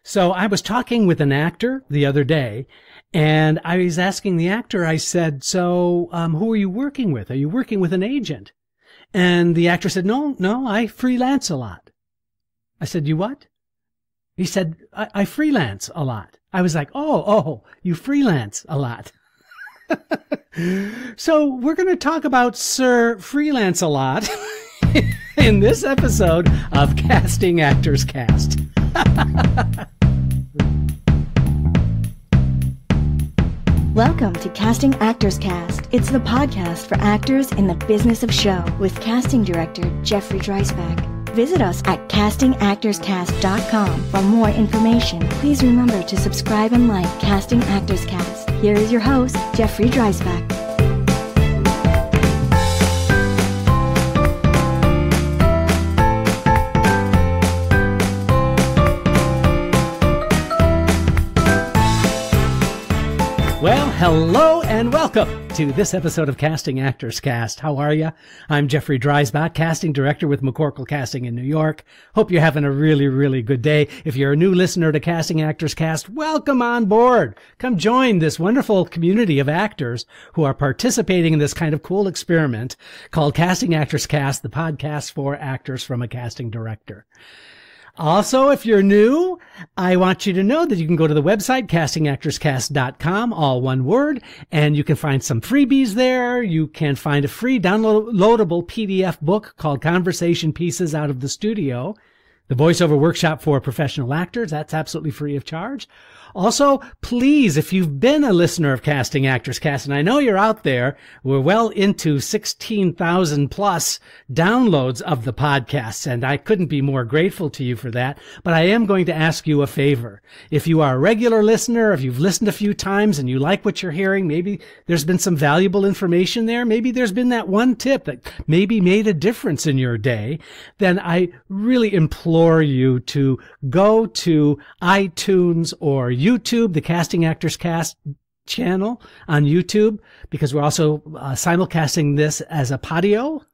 So I was talking with an actor the other day, and I was asking the actor, I said, so who are you working with? Are you working with an agent? And the actor said, no, I freelance a lot. I said, you what? He said, I freelance a lot. I was like, oh, you freelance a lot. So we're going to talk about Sir Freelance a lot in this episode of Casting Actors Cast. Welcome to Casting Actors Cast. It's the podcast for actors in the business of show with casting director Jeffrey Dreisbach. Visit us at castingactorscast.com for more information. Please remember to subscribe and like Casting Actors Cast. Here is your host, Jeffrey Dreisbach. Well, hello and welcome to this episode of Casting Actors Cast. How are you? I'm Jeffrey Dreisbach, casting director with McCorkle Casting in New York. Hope you're having a really, really good day. If you're a new listener to Casting Actors Cast, welcome on board. Come join this wonderful community of actors who are participating in this kind of cool experiment called Casting Actors Cast, the podcast for actors from a casting director. Also, if you're new, I want you to know that you can go to the website, castingactorscast.com, all one word, and you can find some freebies there. You can find a free downloadable PDF book called Conversation Pieces Out of the Studio, the voiceover workshop for professional actors. That's absolutely free of charge. Also, please, if you've been a listener of Casting Actors Cast, and I know you're out there, we're well into 16,000 plus downloads of the podcasts, and I couldn't be more grateful to you for that. But I am going to ask you a favor. If you are a regular listener, if you've listened a few times and you like what you're hearing, maybe there's been some valuable information there, maybe there's been that one tip that maybe made a difference in your day, then I really implore you to go to iTunes or YouTube, the Casting Actors Cast channel on YouTube, because we're also simulcasting this as a podio,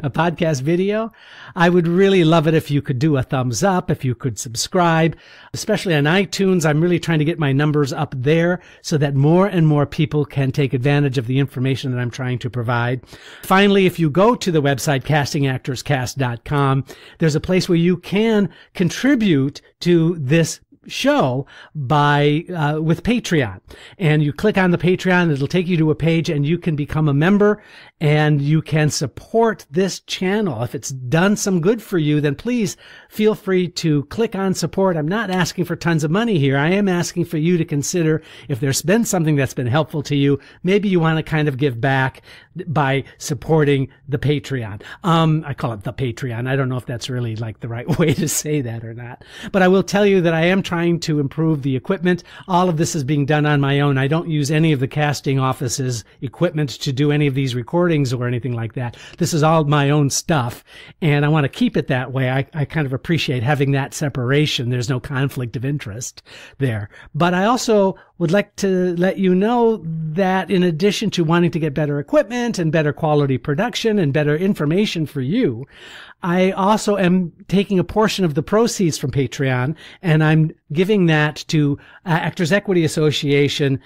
a podcast video. I would really love it if you could do a thumbs up, if you could subscribe, especially on iTunes. I'm really trying to get my numbers up there so that more and more people can take advantage of the information that I'm trying to provide. Finally, if you go to the website, castingactorscast.com, there's a place where you can contribute to this show with Patreon, and you click on the Patreon, it'll take you to a page and you can become a member and you can support this channel. If it's done some good for you, then please feel free to click on support. I'm not asking for tons of money here. I am asking for you to consider if there's been something that's been helpful to you. Maybe you want to kind of give back by supporting the Patreon. I call it the Patreon. I don't know if that's really like the right way to say that or not, but I will tell you that I am trying to improve the equipment. All of this is being done on my own. I don't use any of the casting office's equipment to do any of these recordings or anything like that. This is all my own stuff, and I want to keep it that way. I kind of appreciate having that separation. There's no conflict of interest there. But I also would like to let you know that in addition to wanting to get better equipment and better quality production and better information for you, I also am taking a portion of the proceeds from Patreon and I'm giving that to Actors Equity Association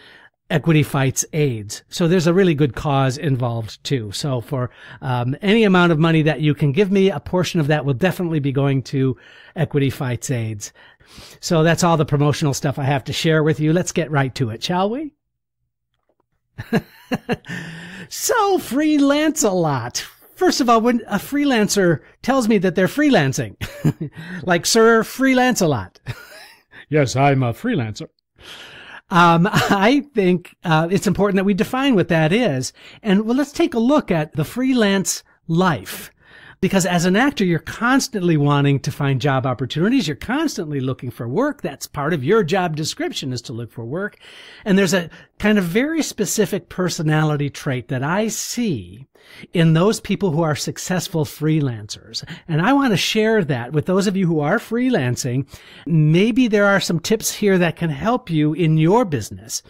Equity Fights AIDS. So there's a really good cause involved too. So for any amount of money that you can give me, a portion of that will definitely be going to Equity Fights AIDS. So that's all the promotional stuff I have to share with you. Let's get right to it, shall we? So, freelance a lot. First of all, when a freelancer tells me that they're freelancing, like, Sir, freelance a lot. Yes, I'm a freelancer. I think it's important that we define what that is. And well, let's take a look at the freelance life. Because as an actor, you're constantly wanting to find job opportunities. You're constantly looking for work. That's part of your job description, is to look for work. And there's a kind of very specific personality trait that I see in those people who are successful freelancers. And I want to share that with those of you who are freelancing. Maybe there are some tips here that can help you in your business.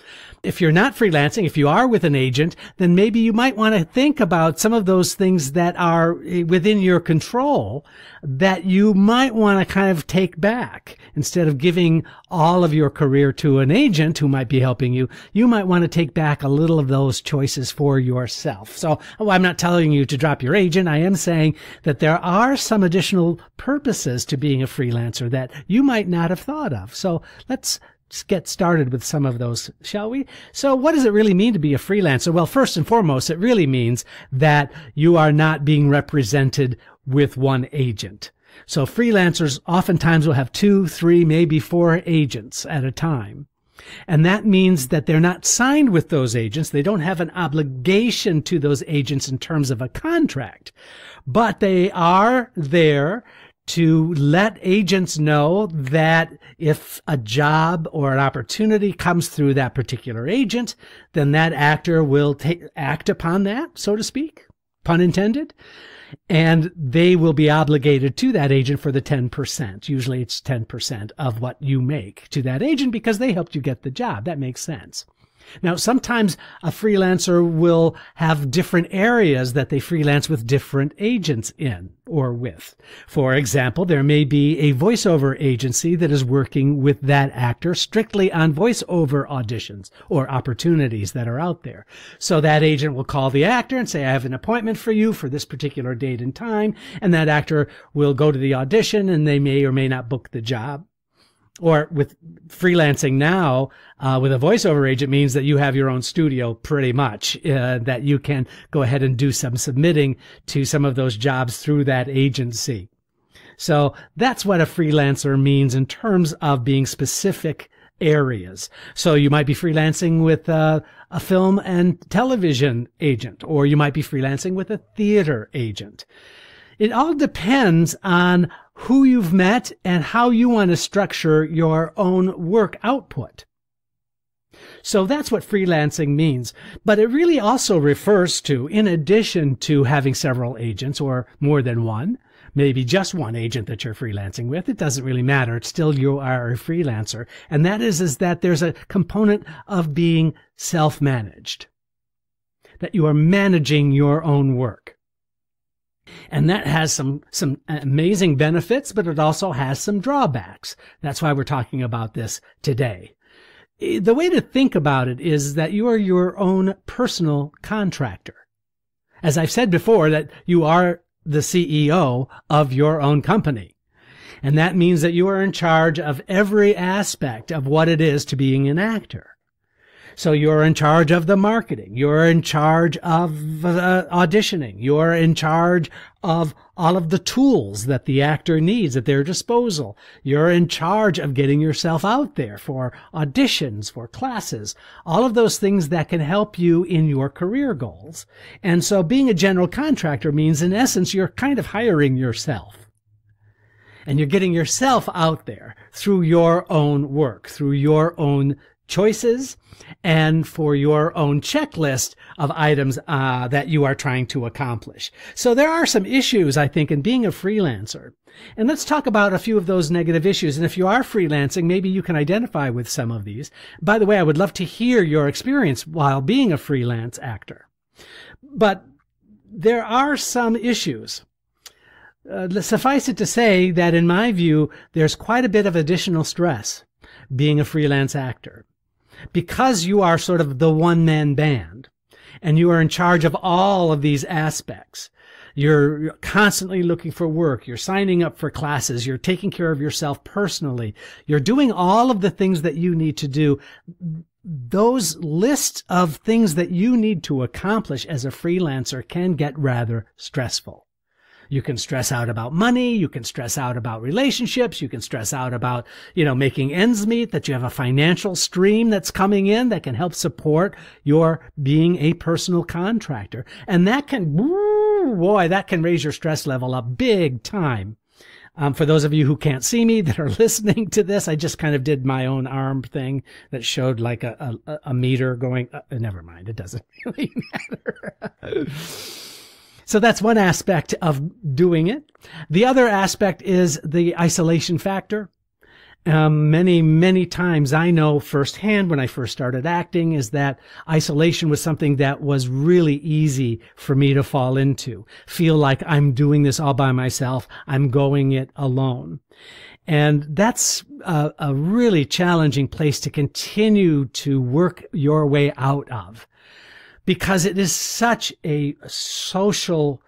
If you're not freelancing, if you are with an agent, then maybe you might want to think about some of those things that are within within your control that you might want to kind of take back. Instead of giving all of your career to an agent who might be helping you, you might want to take back a little of those choices for yourself. So I'm not telling you to drop your agent. I am saying that there are some additional purposes to being a freelancer that you might not have thought of. So let's get started with some of those, shall we? So what does it really mean to be a freelancer? Well, first and foremost, it really means that you are not being represented with one agent. So freelancers oftentimes will have 2, 3, maybe 4 agents at a time. And that means that they're not signed with those agents. They don't have an obligation to those agents in terms of a contract, but they are there to let agents know that if a job or an opportunity comes through that particular agent, then that actor will act upon that, so to speak, pun intended, and they will be obligated to that agent for the 10%. Usually it's 10% of what you make to that agent because they helped you get the job. That makes sense. Now, sometimes a freelancer will have different areas that they freelance with different agents in or with. For example, there may be a voiceover agency that is working with that actor strictly on voiceover auditions or opportunities that are out there. So that agent will call the actor and say, I have an appointment for you for this particular date and time. And that actor will go to the audition and they may or may not book the job. Or with freelancing now, with a voiceover agent means that you have your own studio pretty much, that you can go ahead and do some submitting to some of those jobs through that agency. So that's what a freelancer means in terms of being specific areas. So you might be freelancing with a film and television agent, or you might be freelancing with a theater agent. It all depends on who you've met and how you want to structure your own work output. So that's what freelancing means. But it really also refers to, in addition to having several agents or more than one, maybe just one agent that you're freelancing with, it doesn't really matter. It's still you are a freelancer. And that is that there's a component of being self-managed, that you are managing your own work. And that has some amazing benefits, but it also has some drawbacks. That's why we're talking about this today. The way to think about it is that you are your own personal contractor. As I've said before, that you are the CEO of your own company. And that means that you are in charge of every aspect of what it is to being an actor. So you're in charge of the marketing. You're in charge of auditioning. You're in charge of all of the tools that the actor needs at their disposal. You're in charge of getting yourself out there for auditions, for classes, all of those things that can help you in your career goals. And so being a general contractor means, in essence, you're kind of hiring yourself. And you're getting yourself out there through your own work, through your own choices, and for your own checklist of items that you are trying to accomplish. So there are some issues, I think, in being a freelancer. And let's talk about a few of those negative issues. And if you are freelancing, maybe you can identify with some of these. By the way, I would love to hear your experience while being a freelance actor. But there are some issues. Suffice it to say that, in my view, there's quite a bit of additional stress being a freelance actor, because you are sort of the one-man band and you are in charge of all of these aspects. You're constantly looking for work. You're signing up for classes. You're taking care of yourself personally. You're doing all of the things that you need to do. Those lists of things that you need to accomplish as a freelancer can get rather stressful. You can stress out about money. You can stress out about relationships. You can stress out about, making ends meet, that you have a financial stream that's coming in that can help support your being a personal contractor. And that can raise your stress level up big time. For those of you who can't see me that are listening to this, I just kind of did my own arm thing that showed like a meter going. Never mind. It doesn't really matter. So that's one aspect of doing it. The other aspect is the isolation factor. Many times I know firsthand when I first started acting is that isolation was something that was really easy for me to fall into. Feel like I'm doing this all by myself. I'm going it alone. And that's a really challenging place to continue to work your way out of, because it is such a social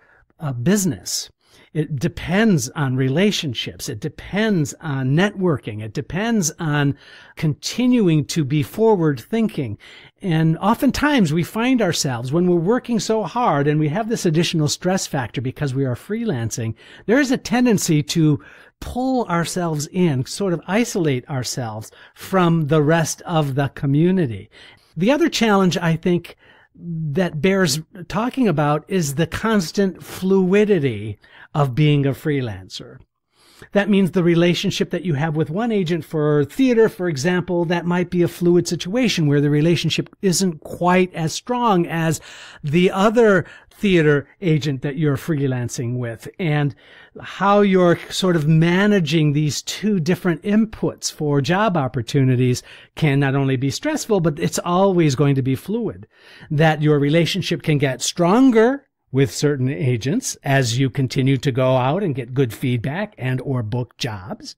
business. It depends on relationships. It depends on networking. It depends on continuing to be forward thinking. And oftentimes we find ourselves, when we're working so hard and we have this additional stress factor because we are freelancing, there is a tendency to pull ourselves in, sort of isolate ourselves from the rest of the community. The other challenge, I think, that bears talking about is the constant fluidity of being a freelancer. That means the relationship that you have with one agent for theater, for example, that might be a fluid situation where the relationship isn't quite as strong as the other theater agent that you're freelancing with, and how you're sort of managing these two different inputs for job opportunities can not only be stressful, but it's always going to be fluid. That your relationship can get stronger with certain agents as you continue to go out and get good feedback and or book jobs.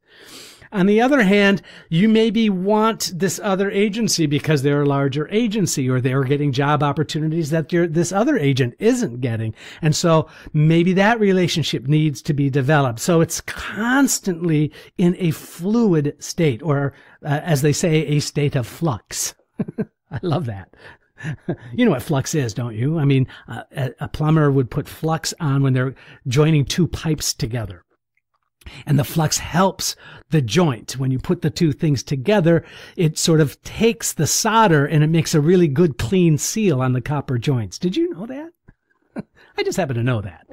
On the other hand, you maybe want this other agency because they're a larger agency, or they're getting job opportunities that this other agent isn't getting. And so maybe that relationship needs to be developed. So it's constantly in a fluid state, or as they say, a state of flux. I love that. You know what flux is, don't you? I mean, a plumber would put flux on when they're joining two pipes together. And the flux helps the joint. When you put the two things together, it sort of takes the solder and it makes a really good clean seal on the copper joints. Did you know that? I just happen to know that.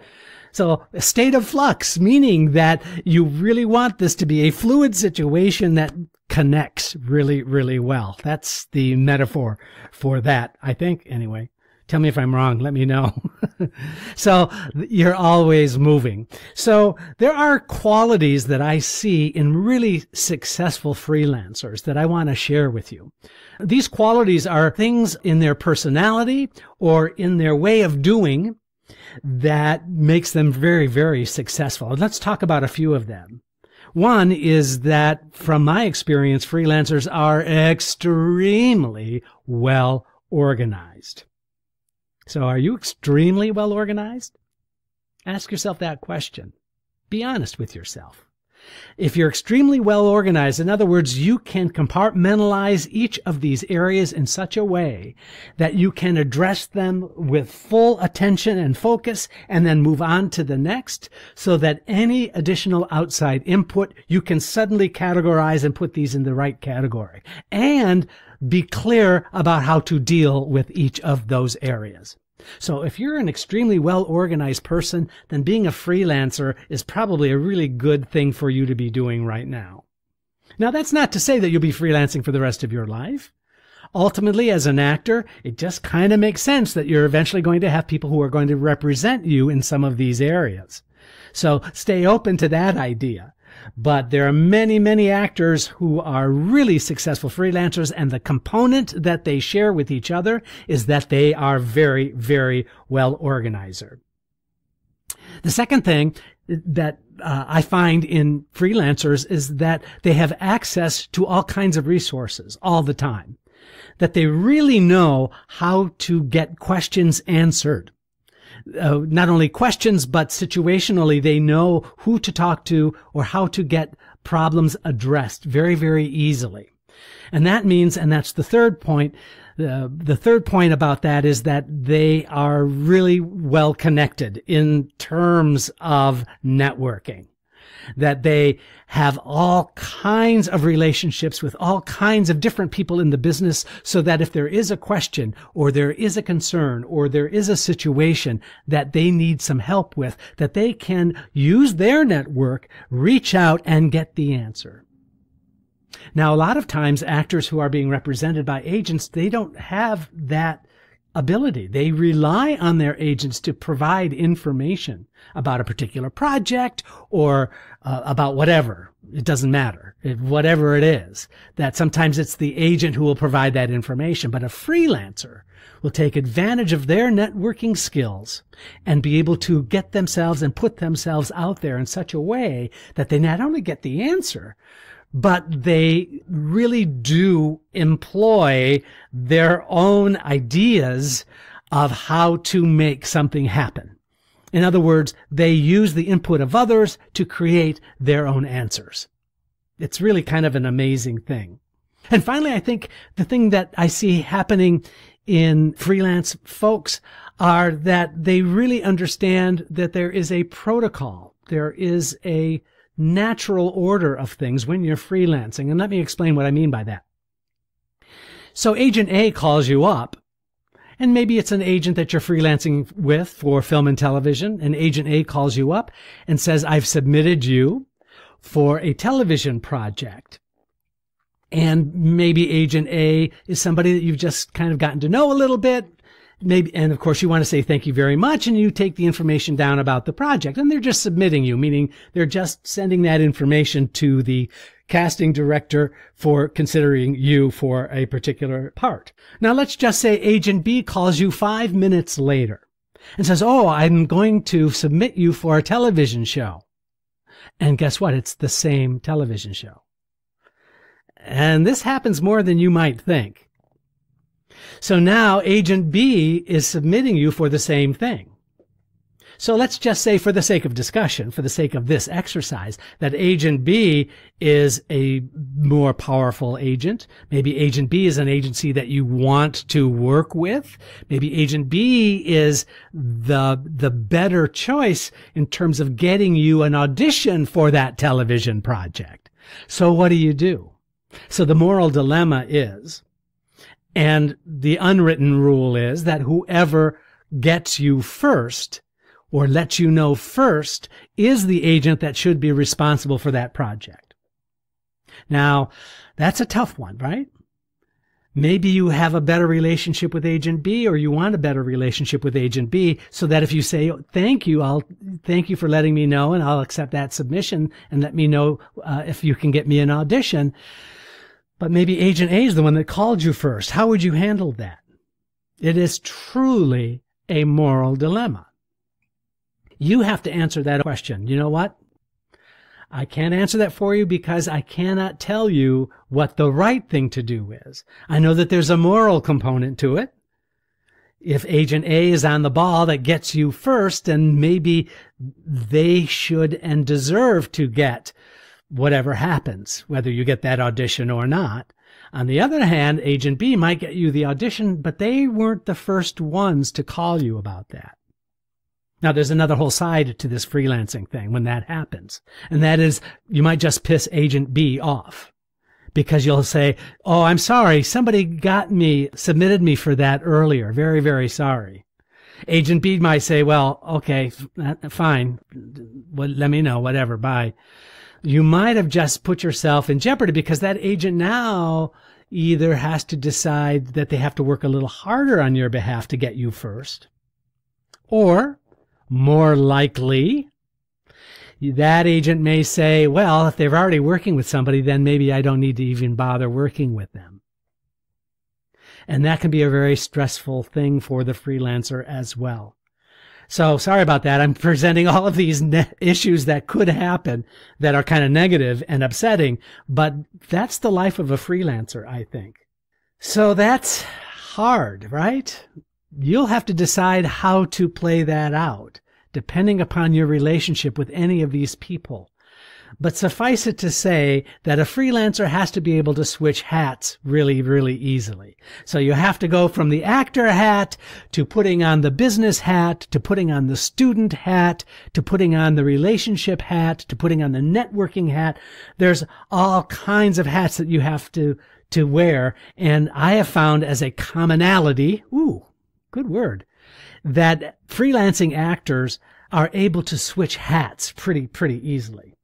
So a state of flux, meaning that you really want this to be a fluid situation that connects really, really well. That's the metaphor for that, I think, anyway. Tell me if I'm wrong. Let me know. So you're always moving. So there are qualities that I see in really successful freelancers that I want to share with you. These qualities are things in their personality or in their way of doing that makes them very, very successful. And let's talk about a few of them. One is that, from my experience, freelancers are extremely well organized. So are you extremely well organized? Ask yourself that question. Be honest with yourself. If you're extremely well organized, in other words, you can compartmentalize each of these areas in such a way that you can address them with full attention and focus and then move on to the next, so that any additional outside input, you can suddenly categorize and put these in the right category and be clear about how to deal with each of those areas. So if you're an extremely well-organized person, then being a freelancer is probably a really good thing for you to be doing right now. Now, that's not to say that you'll be freelancing for the rest of your life. Ultimately, as an actor, it just kind of makes sense that you're eventually going to have people who are going to represent you in some of these areas. So stay open to that idea. But there are many, many actors who are really successful freelancers, and the component that they share with each other is that they are very, very well organized. The second thing that I find in freelancers is that they have access to all kinds of resources all the time, that they really know how to get questions answered. Not only questions, but situationally, they know who to talk to or how to get problems addressed very, very easily. And that means, and that's the third point, the third point about that is that they are really well connected in terms of networking. That they have all kinds of relationships with all kinds of different people in the business, so that if there is a question or there is a concern or there is a situation that they need some help with, that they can use their network, reach out and get the answer. Now, a lot of times actors who are being represented by agents, they don't have that ability. They rely on their agents to provide information about a particular project or about whatever. It doesn't matter. Whatever it is, that sometimes it's the agent who will provide that information, but a freelancer will take advantage of their networking skills and be able to get themselves and put themselves out there in such a way that they not only get the answer, but they really do employ their own ideas of how to make something happen. In other words, they use the input of others to create their own answers. It's really kind of an amazing thing. And finally, I think the thing that I see happening in freelance folks are that they really understand that there is a protocol. There is a natural order of things when you're freelancing. And let me explain what I mean by that. So Agent A calls you up, and maybe it's an agent that you're freelancing with for film and television, and Agent A calls you up and says, I've submitted you for a television project. And maybe Agent A is somebody that you've just kind of gotten to know a little bit. Maybe, and of course you want to say thank you very much, and you take the information down about the project, and they're just submitting you, meaning they're just sending that information to the casting director for considering you for a particular part. Now let's just say Agent B calls you 5 minutes later and says, oh, I'm going to submit you for a television show. And guess what? It's the same television show. And this happens more than you might think. So now Agent B is submitting you for the same thing. So let's just say, for the sake of discussion, for the sake of this exercise, that Agent B is a more powerful agent. Maybe Agent B is an agency that you want to work with. Maybe Agent B is the better choice in terms of getting you an audition for that television project. So what do? So the moral dilemma is, and the unwritten rule is, that whoever gets you first or lets you know first is the agent that should be responsible for that project. Now, that's a tough one, right? Maybe you have a better relationship with Agent B, or you want a better relationship with Agent B, so that if you say, thank you, I'll thank you for letting me know, and I'll accept that submission, and let me know if you can get me an audition. But maybe Agent A is the one that called you first. How would you handle that? It is truly a moral dilemma. You have to answer that question. You know what? I can't answer that for you because I cannot tell you what the right thing to do is. I know that there's a moral component to it. If Agent A is on the ball that gets you first, then maybe they should and deserve to get whatever happens, whether you get that audition or not. On the other hand, Agent B might get you the audition, but they weren't the first ones to call you about that. Now, there's another whole side to this freelancing thing when that happens, and that is you might just piss Agent B off because you'll say, oh, I'm sorry, somebody submitted me for that earlier. Very, very sorry. Agent B might say, well, okay, fine. Well, let me know, whatever, bye. You might have just put yourself in jeopardy because that agent now either has to decide that they have to work a little harder on your behalf to get you first, or more likely, that agent may say, well, if they're already working with somebody, then maybe I don't need to even bother working with them. And that can be a very stressful thing for the freelancer as well. So sorry about that. I'm presenting all of these issues that could happen that are kind of negative and upsetting, but that's the life of a freelancer, I think. So that's hard, right? You'll have to decide how to play that out, depending upon your relationship with any of these people. But suffice it to say that a freelancer has to be able to switch hats really, really easily. So you have to go from the actor hat to putting on the business hat, to putting on the student hat, to putting on the relationship hat, to putting on the networking hat. There's all kinds of hats that you have to wear. And I have found as a commonality, good word, that freelancing actors are able to switch hats pretty easily.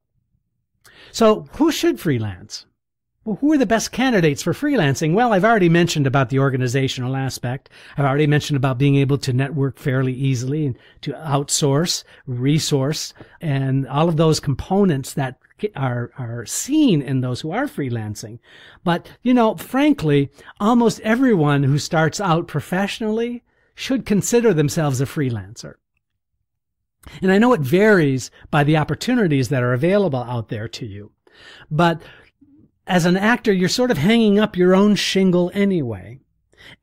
So who should freelance? Well, who are the best candidates for freelancing? Well, I've already mentioned about the organizational aspect. I've already mentioned about being able to network fairly easily and to outsource, resource, and all of those components that are seen in those who are freelancing. But, frankly, almost everyone who starts out professionally should consider themselves a freelancer. And I know it varies by the opportunities that are available out there to you. But as an actor, you're sort of hanging up your own shingle anyway.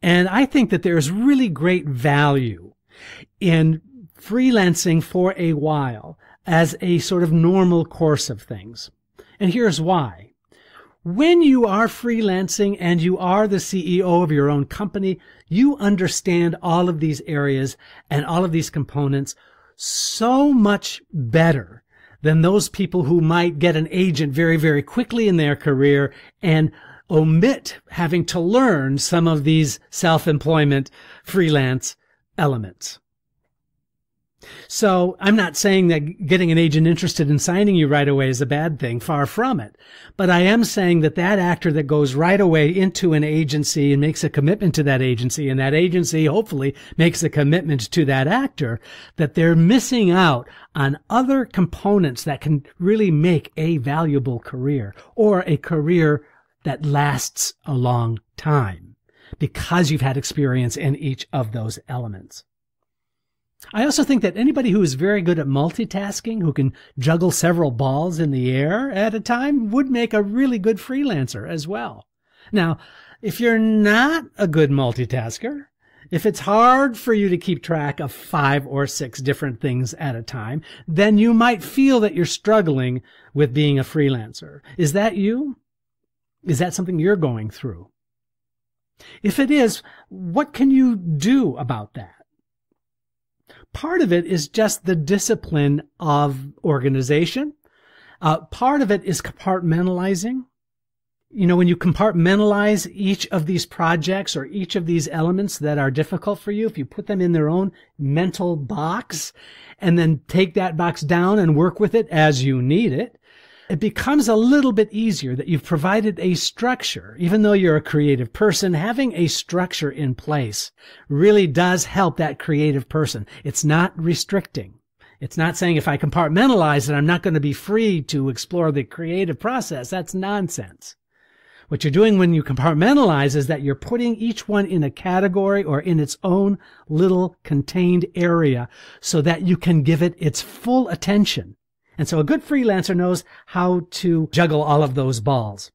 And I think that there's really great value in freelancing for a while as a sort of normal course of things. And here's why. When you are freelancing and you are the CEO of your own company, you understand all of these areas and all of these components so much better than those people who might get an agent very, very quickly in their career and omit having to learn some of these self-employment freelance elements. So I'm not saying that getting an agent interested in signing you right away is a bad thing, far from it. But I am saying that that actor that goes right away into an agency and makes a commitment to that agency, and that agency hopefully makes a commitment to that actor, that they're missing out on other components that can really make a valuable career, or a career that lasts a long time, because you've had experience in each of those elements. I also think that anybody who is very good at multitasking, who can juggle several balls in the air at a time, would make a really good freelancer as well. Now, if you're not a good multitasker, if it's hard for you to keep track of 5 or 6 different things at a time, then you might feel that you're struggling with being a freelancer. Is that you? Is that something you're going through? If it is, what can you do about that? Part of it is just the discipline of organization. Part of it is compartmentalizing. When you compartmentalize each of these projects or each of these elements that are difficult for you, if you put them in their own mental box and then take that box down and work with it as you need it, it becomes a little bit easier that you've provided a structure. Even though you're a creative person, having a structure in place really does help that creative person. It's not restricting. It's not saying if I compartmentalize it, I'm not going to be free to explore the creative process. That's nonsense. What you're doing when you compartmentalize is that you're putting each one in a category or in its own little contained area so that you can give it its full attention. And so a good freelancer knows how to juggle all of those balls.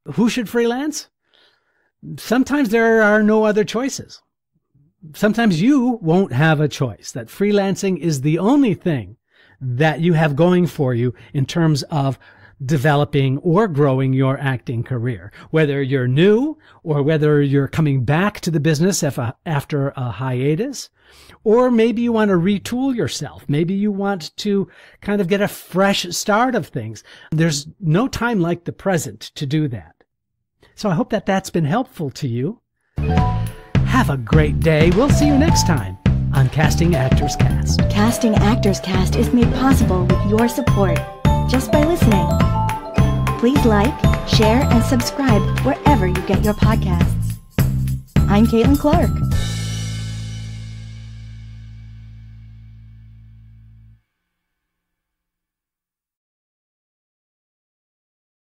Who should freelance? Sometimes there are no other choices. Sometimes you won't have a choice. That freelancing is the only thing that you have going for you in terms of developing or growing your acting career. Whether you're new or whether you're coming back to the business after a hiatus, or maybe you want to retool yourself. Maybe you want to kind of get a fresh start of things. There's no time like the present to do that. So I hope that that's been helpful to you. Have a great day. We'll see you next time on Casting Actors Cast. Casting Actors Cast is made possible with your support just by listening. Please like, share, and subscribe wherever you get your podcasts. I'm Caitlin Clark.